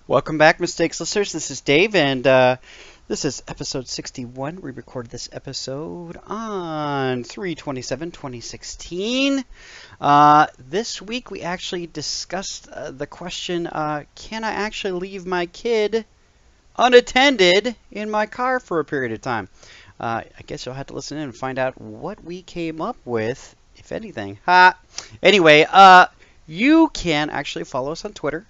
Welcome back, Mistakes listeners. This is Dave, and this is episode 61. We recorded this episode on 3/27/2016. This week we actually discussed the question, can I actually leave my kid unattended in my car for a period of time? I guess you'll have to listen in and find out what we came up with, if anything. Anyway, you can actually follow us on Twitter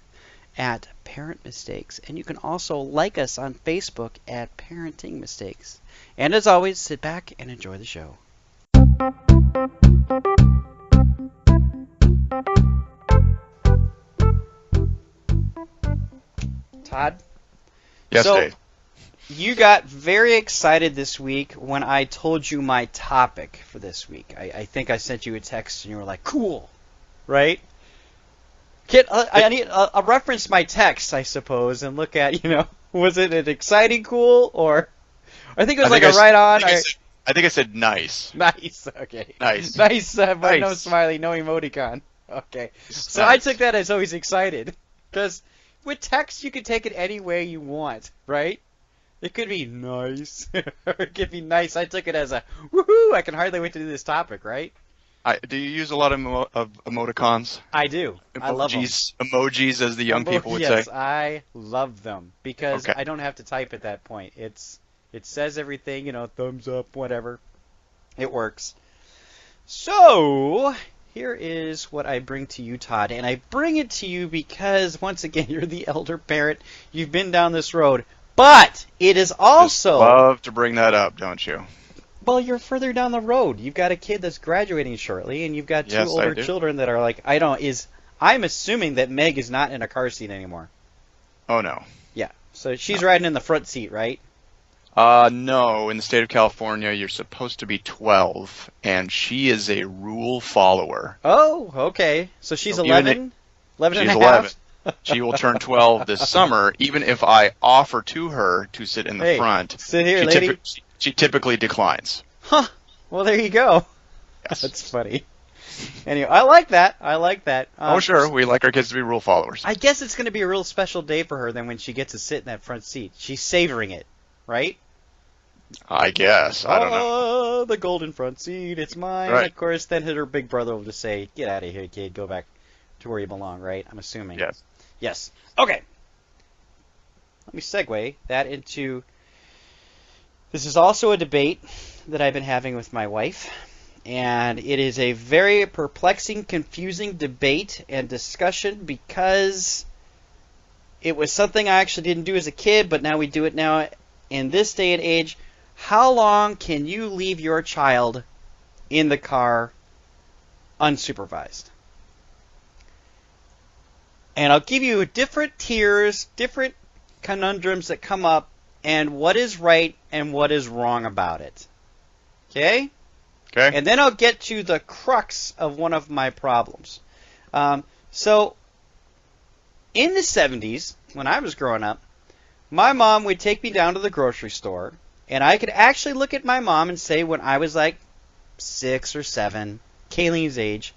at Parent Mistakes, and you can also like us on Facebook at Parenting Mistakes. And as always, sit back and enjoy the show. Todd? Yes, So, Dave. you got very excited this week when I told you my topic for this week. I think I sent you a text and you were like, cool, right? Kid, I need a reference my text, I suppose, and look at, was it an exciting cool or I think it was like a right on. I think I said nice. Nice, okay. Nice. Nice, but Nice. no smiley, no emoticon. Okay. So Nice. I took that as always excited because with text you can take it any way you want, right? It could be nice or it could be nice. I took it as a woohoo, I can hardly wait to do this topic, right? Do you use a lot of emoticons? I do. I love them. Emojis, as the young people would Yes, say. I love them because Okay. I don't have to type at that point. It says everything, thumbs up, whatever. It works. So, here is what I bring to you, Todd. And I bring it to you because, once again, you're the elder parent. You've been down this road. But it is also... Just love to bring that up, don't you? Well, you're further down the road. You've got a kid that's graduating shortly, and you've got two Yes, I older do. children that are like, I'm assuming that Meg is not in a car seat anymore. Oh, no. Yeah. So she's No. riding in the front seat, right? No. In the state of California, you're supposed to be 12, and she is a rule follower. Oh, okay. So she's So 11? 11 and She's a 11. half? She will turn 12 this summer, even if I offer to her to sit in the Hey, front. sit here, she, lady. she typically declines. Huh. Well, there you go. Yes. That's funny. Anyway, I like that. I like that. Oh, sure. We like our kids to be rule followers. I guess it's going to be a real special day for her then when she gets to sit in that front seat. She's savoring it, right? I guess. I don't know. Oh, the golden front seat, it's mine. Right. Of course, then her big brother will just say, get out of here, kid. Go back to where you belong, right? I'm assuming. Yes. Yes. Okay. Let me segue that into... This is also a debate that I've been having with my wife. And it is a very perplexing, confusing debate and discussion because it was something I actually didn't do as a kid, but now we do it now in this day and age. How long can you leave your child in the car unsupervised? And I'll give you different tiers, different conundrums that come up, and what is right and what is wrong about it. Okay? Okay. And then I'll get to the crux of one of my problems. So, in the 70s, when I was growing up, my mom would take me down to the grocery store, and I could actually look at my mom and say when I was like 6 or 7, Kayleen's age,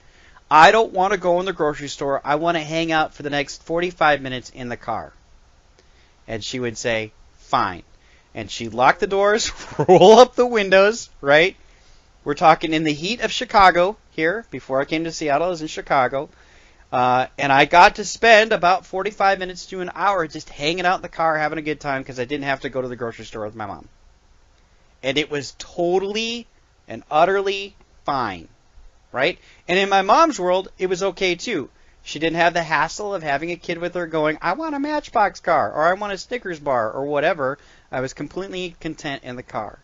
I don't want to go in the grocery store. I want to hang out for the next 45 minutes in the car. And she would say, fine. And she'd lock the doors, roll up the windows, right? We're talking in the heat of Chicago here. Before I came to Seattle, I was in Chicago. And I got to spend about 45 minutes to an hour just hanging out in the car, having a good time, because I didn't have to go to the grocery store with my mom. And it was totally and utterly fine, right? And in my mom's world, it was okay too. She didn't have the hassle of having a kid with her going, I want a Matchbox car, or I want a Snickers bar, or whatever. I was completely content in the car.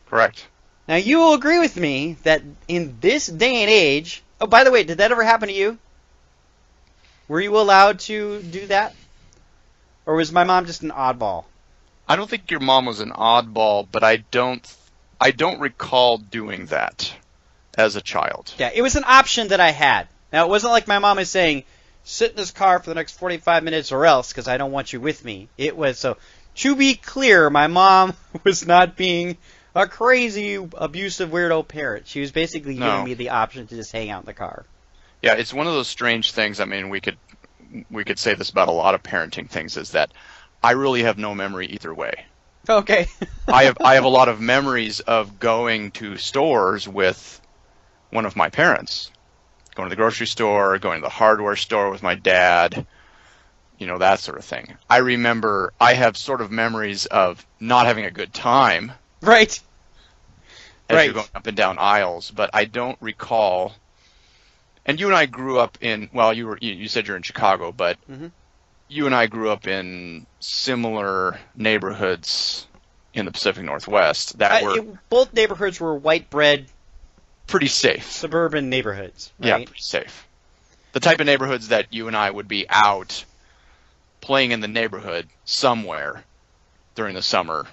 Correct. Now, you will agree with me that in this day and age... Oh, by the way, did that ever happen to you? Were you allowed to do that? Or was my mom just an oddball? I don't think your mom was an oddball, but I don't recall doing that as a child. Yeah, it was an option that I had. Now, it wasn't like my mom is saying, sit in this car for the next 45 minutes or else, because I don't want you with me. It was, so, to be clear, my mom was not being a crazy, abusive, weirdo parent. She was basically No. giving me the option to just hang out in the car. Yeah, it's one of those strange things. I mean, we could we could say this about a lot of parenting things, is that I really have no memory either way. Okay. I have a lot of memories of going to stores with one of my parents, going to the grocery store, going to the hardware store with my dad, that sort of thing. I have sort of memories of not having a good time. Right. As you're going up and down aisles, but I don't recall. And you and I grew up in, well, you said you're in Chicago, but you and I grew up in similar neighborhoods in the Pacific Northwest that were both neighborhoods were white bread, pretty safe suburban neighborhoods. Right? Yeah, pretty safe. The type of neighborhoods that you and I would be out playing in the neighborhood somewhere during the summer.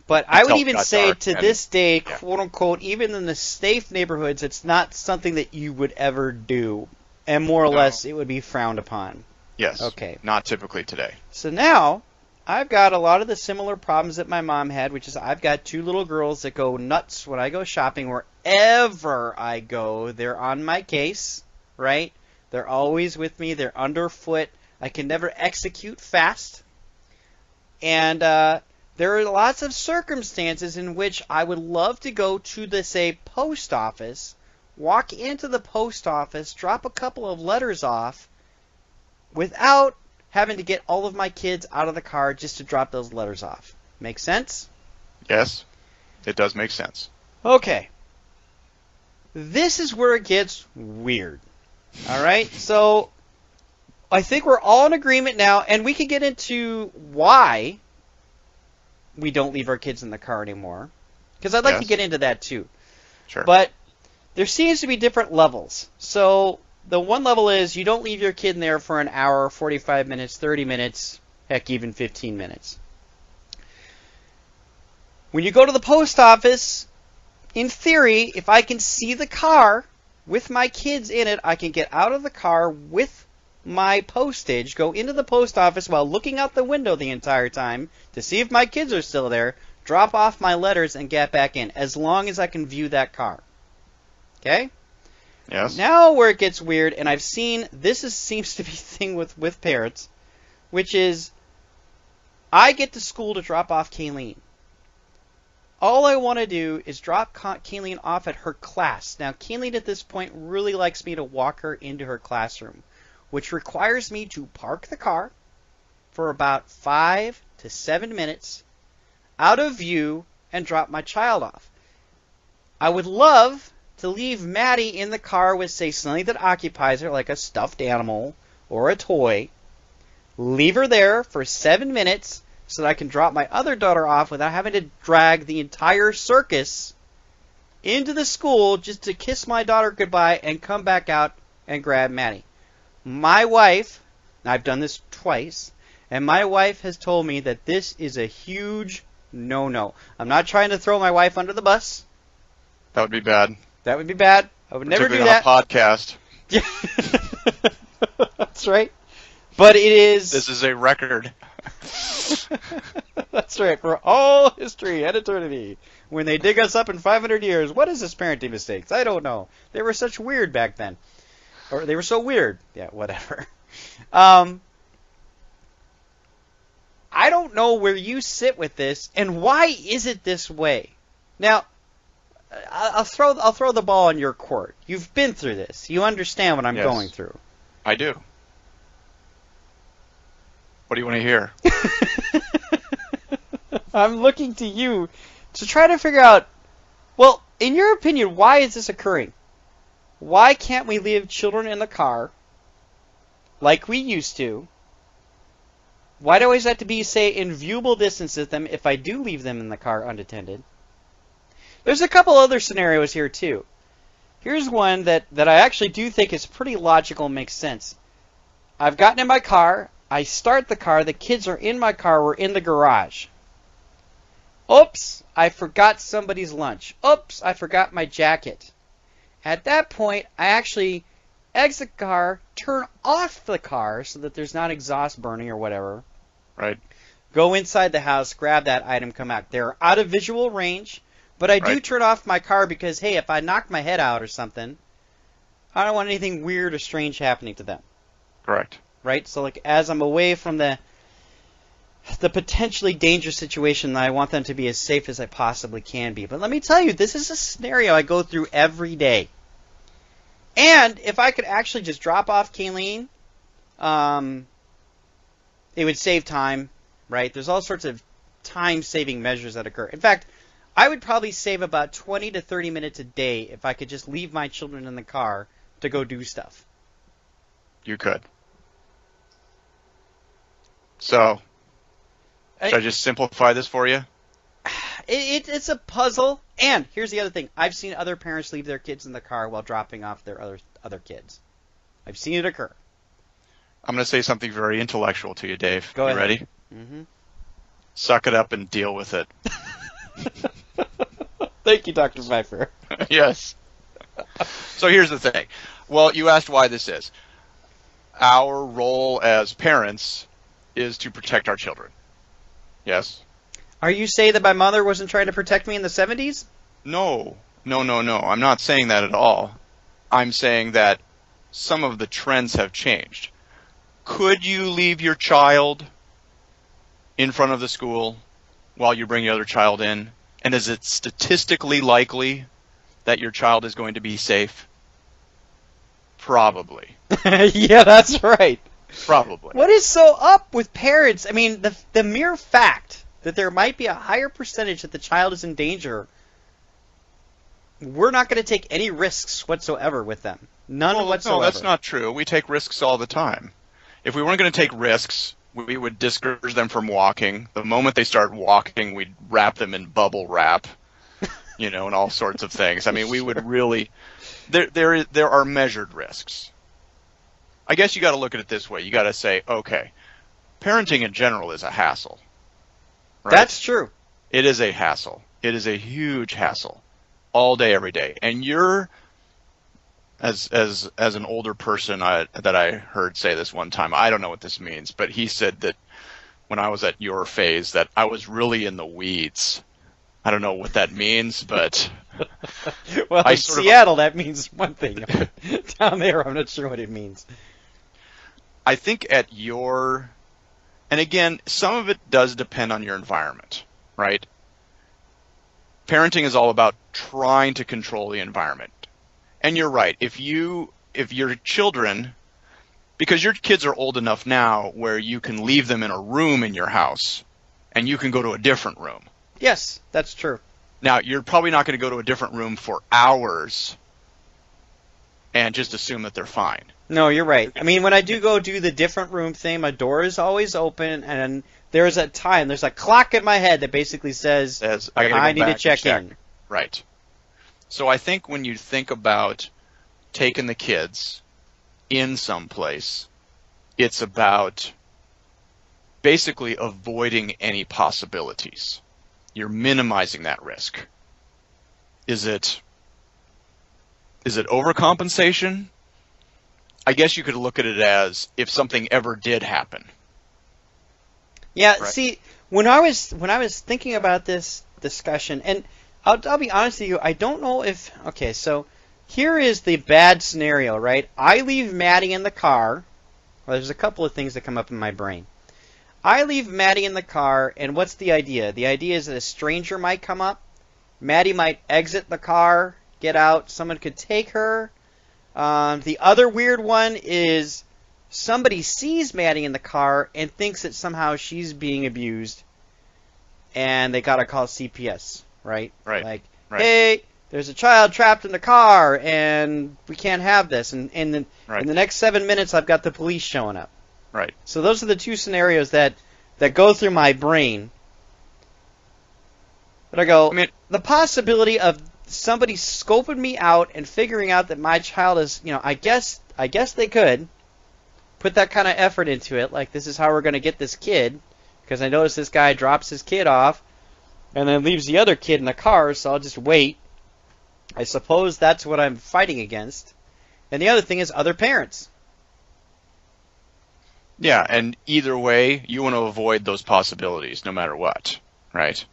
But I would even say to and, this day, quote unquote, even in the safe neighborhoods, it's not something that you would ever do. And more or less, it would be frowned upon. Yes. Okay. Not typically today. So now, I've got a lot of the similar problems that my mom had, which is I've got two little girls that go nuts when I go shopping. Wherever I go, they're on my case, right? They're always with me. They're underfoot. I can never execute fast. And there are lots of circumstances in which I would love to go to the, say, post office, walk into the post office, drop a couple of letters off, without having to get all of my kids out of the car just to drop those letters off. Make sense? Yes, it does make sense. Okay. This is where it gets weird. All right? So I think we're all in agreement now, and we can get into why we don't leave our kids in the car anymore, because I'd like to get into that too. Sure. But there seems to be different levels. So the one level is you don't leave your kid in there for an hour, 45 minutes, 30 minutes, heck, even 15 minutes. When you go to the post office, in theory, if I can see the car with my kids in it, I can get out of the car with my postage, go into the post office while looking out the window the entire time to see if my kids are still there, drop off my letters, and get back in, as long as I can view that car. Okay? Yes. Now where it gets weird, and I've seen, seems to be a thing with parents, which is, I get to school to drop off Kayleen. All I want to do is drop Kayleen off at her class. Now, Kayleen at this point really likes me to walk her into her classroom, which requires me to park the car for about 5 to 7 minutes out of view and drop my child off. I would love to leave Maddie in the car with, say, something that occupies her, like a stuffed animal or a toy. Leave her there for 7 minutes so that I can drop my other daughter off without having to drag the entire circus into the school just to kiss my daughter goodbye and come back out and grab Maddie. My wife, I've done this twice, and my wife has told me that this is a huge no-no. I'm not trying to throw my wife under the bus. That would be bad. That would be bad. I would never do that. On a podcast. Yeah. That's right. But it is... This is a record. That's right. For all history and eternity. When they dig us up in 500 years, what is this parenting mistakes? I don't know. They were such weird back then. Or they were so weird. Yeah, whatever. I don't know where you sit with this, and why is it this way? Now, I'll throw the ball in your court. You've been through this. You understand what I'm going through. I do. What do you want to hear? I'm looking to you to try to figure out, well, in your opinion, why is this occurring? Why can't we leave children in the car like we used to? Why do I always have to be, say, in viewable distance of them if I do leave them in the car unattended? There's a couple other scenarios here, too. Here's one that I actually do think is pretty logical and makes sense. I've gotten in my car. I start the car. The kids are in my car. We're in the garage. Oops, I forgot somebody's lunch. Oops, I forgot my jacket. At that point, I actually exit the car, turn off the car so that there's not exhaust burning or whatever. Right. Go inside the house, grab that item, come out. They're out of visual range, but I do turn off my car because, hey, if I knock my head out or something, I don't want anything weird or strange happening to them. Correct. right? So like as I'm away from the potentially dangerous situation, I want them to be as safe as I possibly can be. But let me tell you, this is a scenario I go through every day. And if I could actually just drop off Kayleen, it would save time, right? There's all sorts of time-saving measures that occur. In fact, I would probably save about 20 to 30 minutes a day if I could just leave my children in the car to go do stuff. You could. So, should I just simplify this for you? It's a puzzle. And here's the other thing. I've seen other parents leave their kids in the car while dropping off their other kids. I've seen it occur. I'm going to say something very intellectual to you, Dave. Go ahead. You ready? Mm-hmm. Suck it up and deal with it. Thank you, Dr. Pfeiffer. Yes. So here's the thing. Well, you asked why this is. Our role as parents is to protect our children. Yes? Are you saying that my mother wasn't trying to protect me in the 70s? No. I'm not saying that at all. I'm saying that some of the trends have changed. Could you leave your child in front of the school while you bring your other child in? And is it statistically likely that your child is going to be safe? Probably. Yeah, that's right. Probably. What is so up with parents? I mean, the mere fact that there might be a higher percentage that the child is in danger, we're not going to take any risks whatsoever with them. None whatsoever. No, that's not true. We take risks all the time. If we weren't going to take risks, we would discourage them from walking. The moment they start walking, we'd wrap them in bubble wrap, and all sorts of things. I mean, we would really... There are measured risks. I guess you got to look at it this way. You got to say, okay, parenting in general is a hassle. Right? That's true. It is a hassle. It is a huge hassle, all day, every day. And you're, as an older person that I heard say this one time, I don't know what this means, but he said that when I was at your phase that I was really in the weeds. I don't know what that means, but well, in Seattle that means one thing. Down there, I'm not sure what it means. I think and again, some of it does depend on your environment, right? Parenting is all about trying to control the environment. And you're right. If your children, because your kids are old enough now where you can leave them in a room in your house and you can go to a different room. Yes, that's true. Now, you're probably not going to go to a different room for hours and just assume that they're fine. No, you're right. I mean, when I do the different room thing, my door is always open, and there's a clock in my head that basically says I need to check in. Right. So I think when you think about taking the kids in someplace, it's about basically avoiding any possibilities. You're minimizing that risk. Is it overcompensation? I guess you could look at it as if something ever did happen. Yeah, right? See, when I was thinking about this discussion, and I'll be honest with you, I don't know if... Okay, so here is the bad scenario, right? I leave Maddie in the car. Well, there's a couple of things that come up in my brain. I leave Maddie in the car, and what's the idea? The idea is that a stranger might come up. Maddie might exit the car, get out. Someone could take her. The other weird one is somebody sees Maddie in the car and thinks that somehow she's being abused, and they got to call CPS, right? Right. Like, right. Hey, there's a child trapped in the car, and we can't have this. And in the next 7 minutes, I've got the police showing up. Right. So those are the two scenarios that go through my brain. But I go, the possibility of somebody scoping me out and figuring out that my child is, I guess they could put that kind of effort into it. Like, this is how we're going to get this kid, because I notice this guy drops his kid off and then leaves the other kid in the car, so I'll just wait. I suppose that's what I'm fighting against. And the other thing is other parents. Yeah, and either way, you want to avoid those possibilities no matter what, right?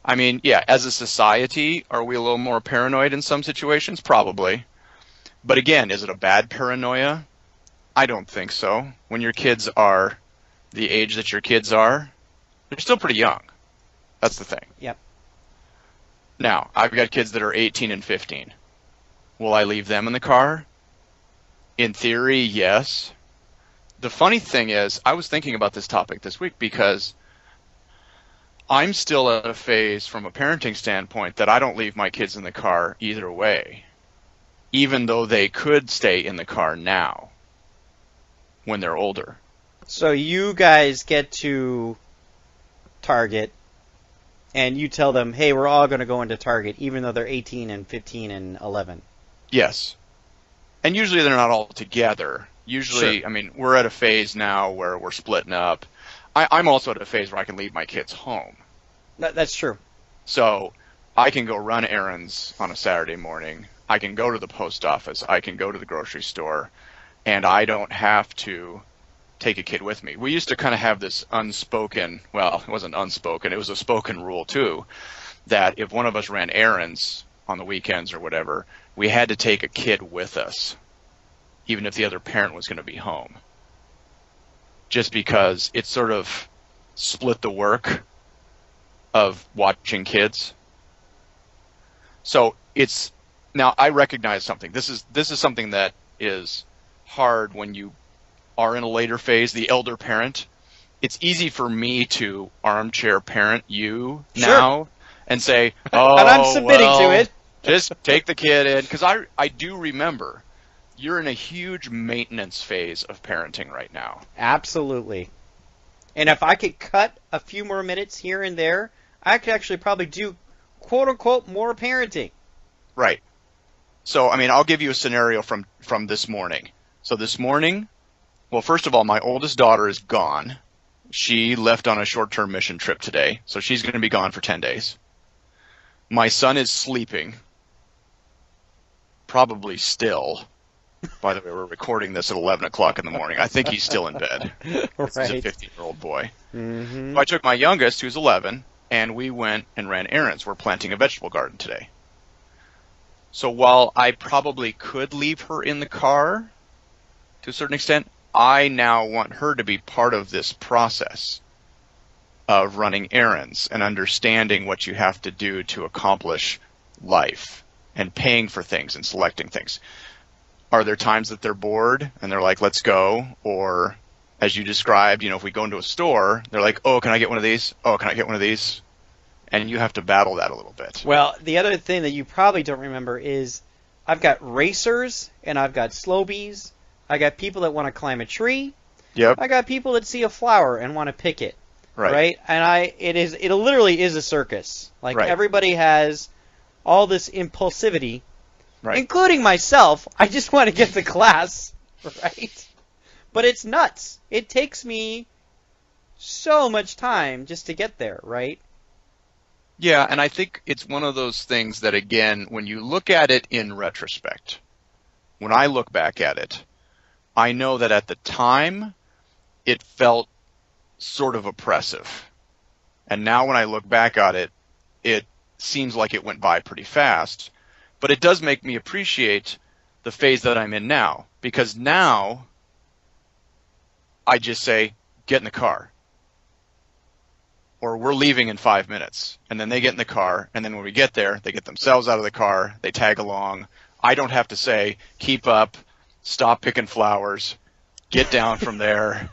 I mean, yeah, as a society, are we a little more paranoid in some situations? Probably. But again, is it a bad paranoia? I don't think so. When your kids are the age that your kids are, they're still pretty young. That's the thing. Yep. Now, I've got kids that are 18 and 15. Will I leave them in the car? In theory, yes. The funny thing is, I was thinking about this topic this week because I'm still at a phase from a parenting standpoint that I don't leave my kids in the car either way, even though they could stay in the car now when they're older. So you guys get to Target, and you tell them, hey, we're all going to go into Target, even though they're 18 and 15 and 11. Yes. And usually they're not all together. Usually, Sure. I mean, we're at a phase now where we're splitting up. I'm also at a phase where I can leave my kids home. That's true. So I can go run errands on a Saturday morning. I can go to the post office. I can go to the grocery store. And I don't have to take a kid with me. We used to kind of have this unspoken, well, it wasn't unspoken, it was a spoken rule too, that if one of us ran errands on the weekends or whatever, we had to take a kid with us, even if the other parent was going to be home. Just because it sort of split the work of watching kids. So it's, now I recognize something. This is something that is hard when you are in a later phase, the elder parent. It's easy for me to armchair parent you now and say, oh, and I'm submitting to it. Just take the kid in. Because I do remember you're in a huge maintenance phase of parenting right now. Absolutely. And if I could cut a few more minutes here and there, I could actually probably do, quote unquote, more parenting. Right. So, I mean, I'll give you a scenario from this morning. So this morning, well, first of all, my oldest daughter is gone. She left on a short-term mission trip today, so she's going to be gone for 10 days. My son is sleeping, probably still. By the way, we're recording this at 11 o'clock in the morning. I think he's still in bed. He's a 15-year-old boy. Mm-hmm. So I took my youngest, who's 11, and we went and ran errands. We're planting a vegetable garden today. So while I probably could leave her in the car to a certain extent, I now want her to be part of this process of running errands and understanding what you have to do to accomplish life and paying for things and selecting things. Are there times that they're bored and they're like, let's go? Or as you described, if we go into a store, they're like, oh, can I get one of these? Oh, can I get one of these? And you have to battle that a little bit. Well, the other thing that you probably don't remember is I've got racers and I've got slow-bees. I got people that want to climb a tree. Yep. I got people that see a flower and want to pick it. Right. And it literally is a circus. Like right. Everybody has all this impulsivity, right. including myself. I just want to get to class, right? But it's nuts. It takes me so much time just to get there, right? Yeah, and I think it's one of those things that, again, when you look at it in retrospect, when I look back at it, I know that at the time, it felt sort of oppressive. And now when I look back at it, it seems like it went by pretty fast. But it does make me appreciate the phase that I'm in now. Because now, I just say, get in the car. Or we're leaving in 5 minutes. And then they get in the car. And then when we get there, they get themselves out of the car. They tag along. I don't have to say, keep up, stop picking flowers, get down from there,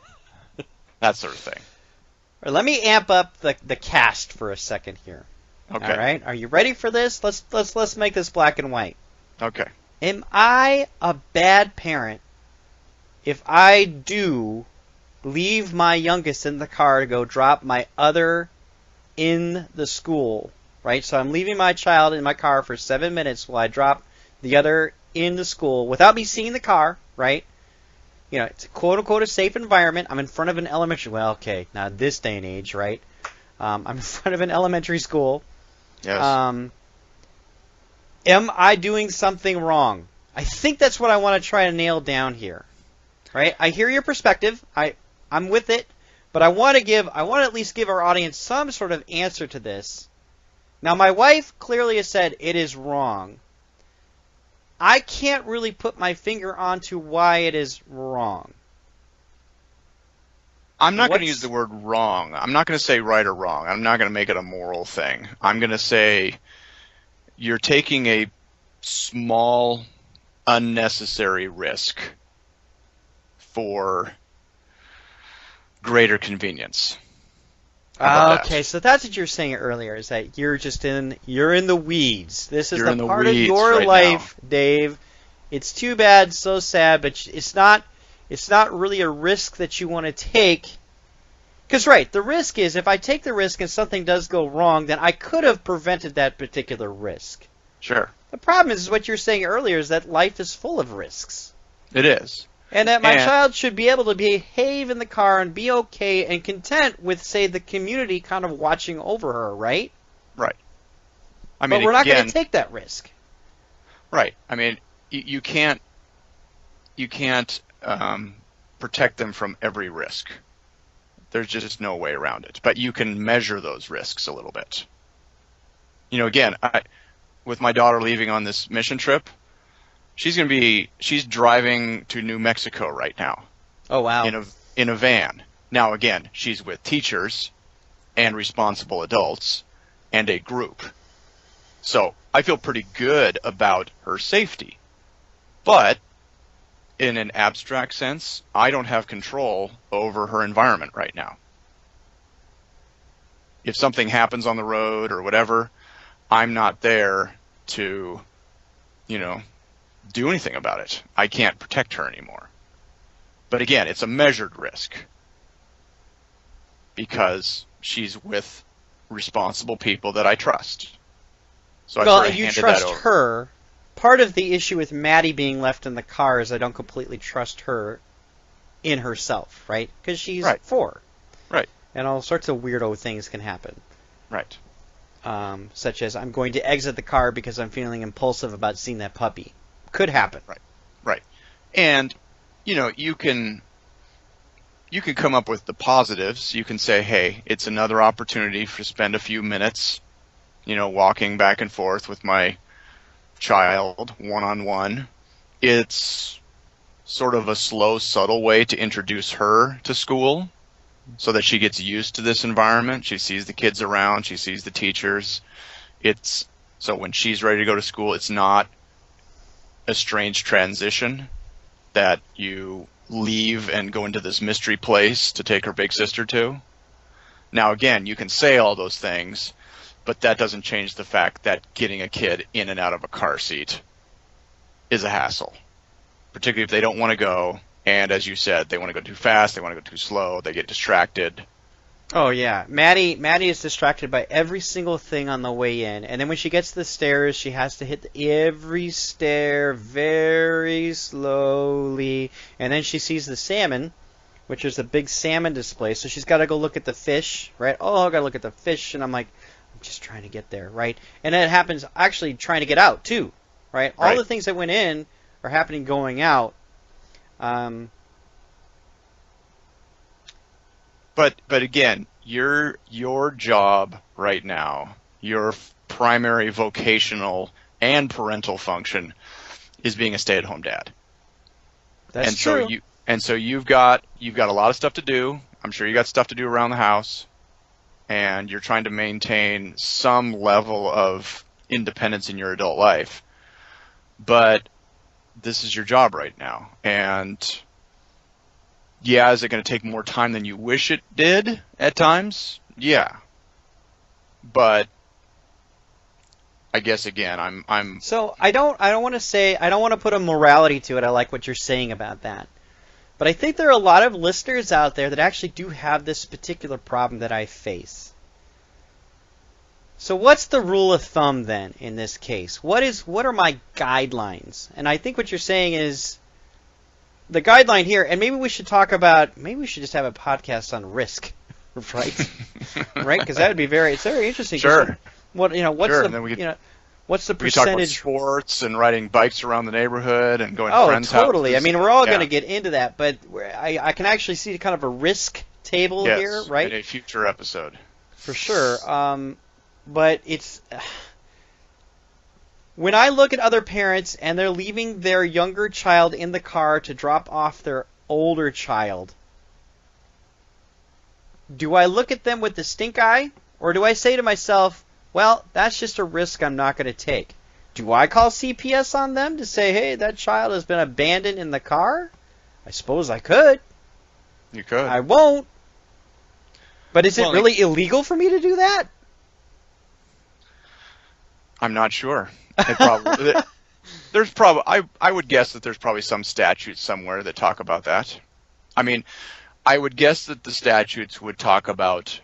that sort of thing. All right, let me amp up the cast for a second here. Okay. All right. Are you ready for this? Let's make this black and white. Okay. Am I a bad parent if I do leave my youngest in the car to go drop my other in the school, right? So I'm leaving my child in my car for 7 minutes while I drop the other in the school without me seeing the car, right? It's a quote-unquote a safe environment. I'm in front of an elementary, well, okay, now this day and age, right? I'm in front of an elementary school. Yes. Am I doing something wrong? I think that's what I want to try to nail down here, right? I hear your perspective. I'm with it, but I want to at least give our audience some sort of answer to this. Now, my wife clearly has said it is wrong. I can't really put my finger onto why it is wrong. I'm not going to use the word wrong. I'm not going to say right or wrong. I'm not going to make it a moral thing. I'm going to say you're taking a small, unnecessary risk for greater convenience. Okay, so that's what you were saying earlier, is that you're in the weeds. This is the part of your life, Dave. It's too bad, so sad, but it's not really a risk that you want to take. Because, right, the risk is, if I take the risk and something does go wrong, then I could have prevented that particular risk. Sure. The problem is what you were saying earlier, is that life is full of risks. It is. And that my child should be able to behave in the car and be okay and content with, say, the community kind of watching over her, right? Right. I mean, but we're not going to take that risk. Right. I mean, you can't protect them from every risk. There's just no way around it. But you can measure those risks a little bit. You know, again, with my daughter leaving on this mission trip, she's driving to New Mexico right now. Oh, wow. In a van. Now, again, she's with teachers and responsible adults and a group. So I feel pretty good about her safety. But in an abstract sense, I don't have control over her environment right now. If something happens on the road or whatever, I'm not there to, do anything about it. I can't protect her anymore. But again, it's a measured risk because she's with responsible people that I trust. So well, you trust her. Part of the issue with Maddie being left in the car is I don't completely trust her in herself, right? Because she's 4. Right. And all sorts of weirdo things can happen. Right. Such as I'm going to exit the car because I'm feeling impulsive about seeing that puppy. Could happen. Right. And, you can come up with the positives. You can say, hey, it's another opportunity to spend a few minutes, walking back and forth with my child one-on-one. It's sort of a slow, subtle way to introduce her to school so that she gets used to this environment. She sees the kids around. She sees the teachers. So when she's ready to go to school, it's not a strange transition that you leave and go into this mystery place to take her big sister to. Now, again, you can say all those things, but that doesn't change the fact that getting a kid in and out of a car seat is a hassle, particularly if they don't want to go. And as you said, they want to go too fast, they want to go too slow, they get distracted. Oh, yeah. Maddie is distracted by every single thing on the way in. And then when she gets to the stairs, she has to hit every stair very slowly. And then she sees the salmon, which is a big salmon display. So she's got to go look at the fish, right? Oh, I've got to look at the fish. And I'm like, I'm just trying to get there, right? And then it happens actually trying to get out, too, right? All the things that went in are happening going out. But again, your job right now, your primary vocational and parental function is being a stay-at-home dad. That's true. So you've got a lot of stuff to do. I'm sure you got stuff to do around the house, and you're trying to maintain some level of independence in your adult life. But this is your job right now, and yeah, is it going to take more time than you wish it did at times? Yeah. But I guess again, I'm So I don't want to put a morality to it. I like what you're saying about that. But I think there are a lot of listeners out there that actually do have this particular problem that I face. So what's the rule of thumb then in this case? What are my guidelines? And I think what you're saying is the guideline here, and maybe we should just have a podcast on risk, right? Right? Because that would be it's very interesting. Sure. What's the percentage? We talk about sports and riding bikes around the neighborhood and going to friends' houses. Oh, totally. I mean, we're all going to get into that, but I can actually see kind of a risk table here, right? In a future episode. For sure. But When I look at other parents and they're leaving their younger child in the car to drop off their older child, do I look at them with the stink eye, or do I say to myself, well, that's just a risk I'm not going to take? Do I call CPS on them to say, hey, that child has been abandoned in the car? I suppose I could. You could. I won't. But is it really illegal for me to do that? I'm not sure. There's probably I would guess that there's probably some statutes somewhere that talk about that. I mean, I would guess that the statutes would talk about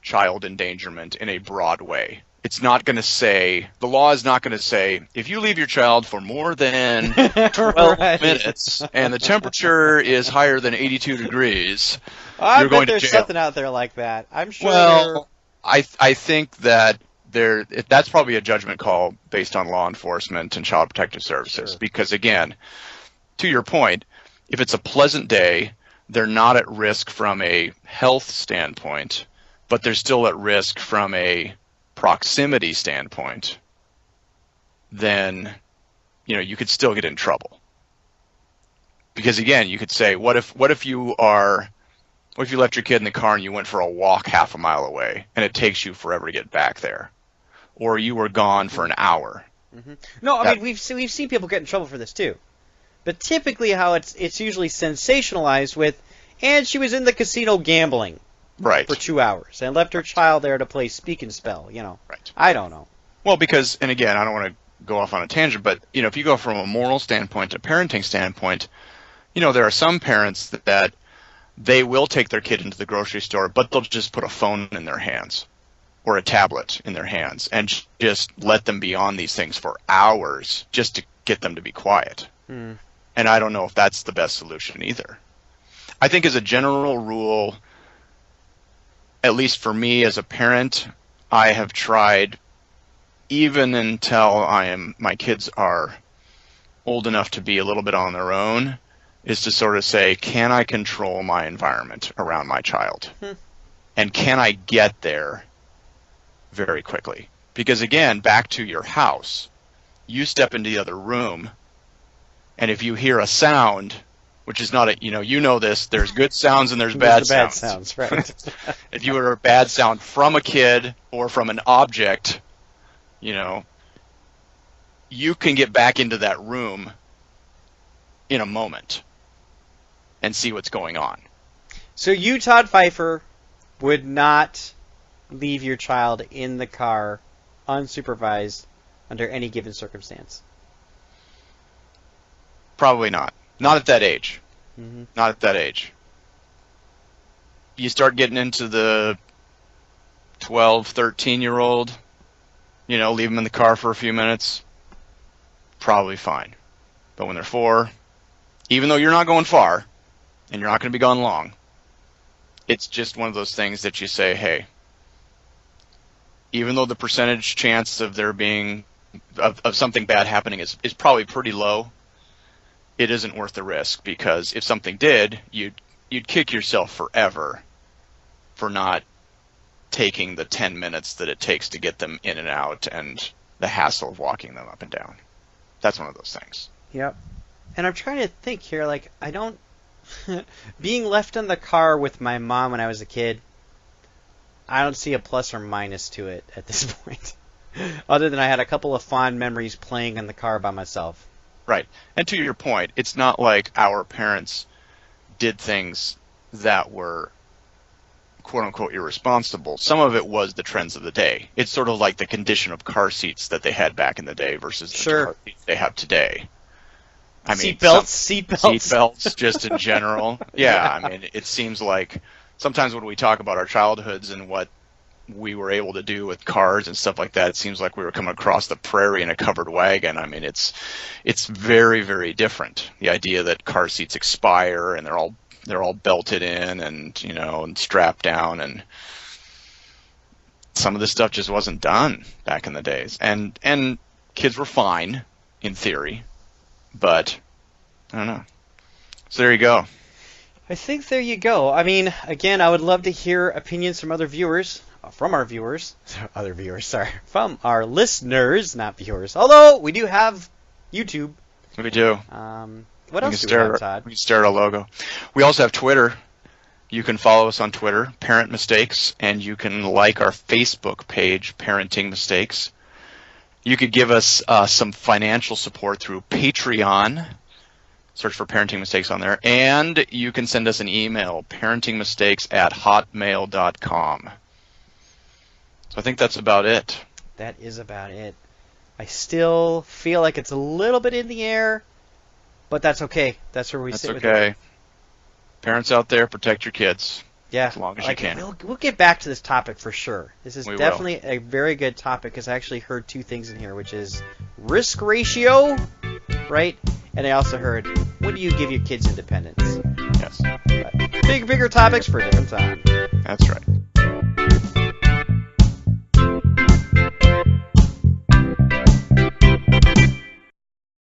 child endangerment in a broad way. It's not going to say, the law is not going to say, if you leave your child for more than 12 minutes and the temperature is higher than 82 degrees, you're going to jail. There's something out there like that. I'm sure. Well, I think that that's probably a judgment call based on law enforcement and child protective services. Sure. Because again, to your point, if it's a pleasant day, they're not at risk from a health standpoint, but they're still at risk from a proximity standpoint, then you could still get in trouble. Because again, you could say, what if you left your kid in the car and you went for a walk half a mile away and it takes you forever to get back there, or you were gone for an hour? Mm-hmm. No, I mean we've seen people get in trouble for this too, but typically how it's usually sensationalized with, and she was in the casino gambling. Right. For 2 hours and left her child there to play speak and spell, Right. I don't know. Well, because, and again, I don't want to go off on a tangent, but, if you go from a moral standpoint to a parenting standpoint, there are some parents that they will take their kid into the grocery store, but they'll just put a phone in their hands or a tablet in their hands and just let them be on these things for hours just to get them to be quiet. And I don't know if that's the best solution either. I think as a general rule, at least for me as a parent, I have tried, even until my kids are old enough to be a little bit on their own, is to sort of say, can I control my environment around my child? And can I get there very quickly? Because again, back to your house, you step into the other room, and if you hear a sound, which is not this, there's good sounds and there's bad sounds. Right. If you hear a bad sound from a kid or from an object, you can get back into that room in a moment and see what's going on. So you, Todd Pfeiffer, would not leave your child in the car unsupervised under any given circumstance? Probably not. Not at that age. Mm-hmm. Not at that age. You start getting into the 12, 13-year-old, leave them in the car for a few minutes, probably fine. But when they're 4, even though you're not going far, and you're not going to be gone long, it's just one of those things that you say, hey, even though the percentage chance of there being, of something bad happening is probably pretty low, it isn't worth the risk, because if something did, you'd kick yourself forever for not taking the 10 minutes that it takes to get them in and out and the hassle of walking them up and down. That's one of those things. Yep. And I'm trying to think here, being left in the car with my mom when I was a kid, I don't see a plus or minus to it at this point. Other than I had a couple of fond memories playing in the car by myself. Right. And to your point, it's not like our parents did things that were quote-unquote irresponsible. Some of it was the trends of the day. It's sort of like the condition of car seats that they had back in the day versus the car seats they have today. I mean, seatbelts just in general. Yeah, I mean, it seems like sometimes when we talk about our childhoods and what we were able to do with cars and stuff like that, it seems like we were coming across the prairie in a covered wagon. I mean, it's very, very different. The idea that car seats expire and they're all belted in and and strapped down, and some of this stuff just wasn't done back in the days. And kids were fine in theory, but I don't know. So there you go. I think there you go. I mean, again, I would love to hear opinions from other viewers, from our viewers, other viewers, sorry, from our listeners, not viewers. Although we do have YouTube. We do. What else do we have, Todd? We can stare at our logo. We also have Twitter. You can follow us on Twitter, Parent Mistakes, and you can like our Facebook page, Parenting Mistakes. You could give us some financial support through Patreon. Search for Parenting Mistakes on there. And you can send us an email, parentingmistakes@hotmail.com. So I think that's about it. That is about it. I still feel like it's a little bit in the air, but that's okay. That's where we sit with it. Parents out there, protect your kids. Yeah, as long as you can. We'll get back to this topic for sure. This is We definitely a very good topic because I actually heard two things in here, which is risk ratio, right? And I also heard, when do you give your kids independence? Yes. But bigger topics for a different time. That's right.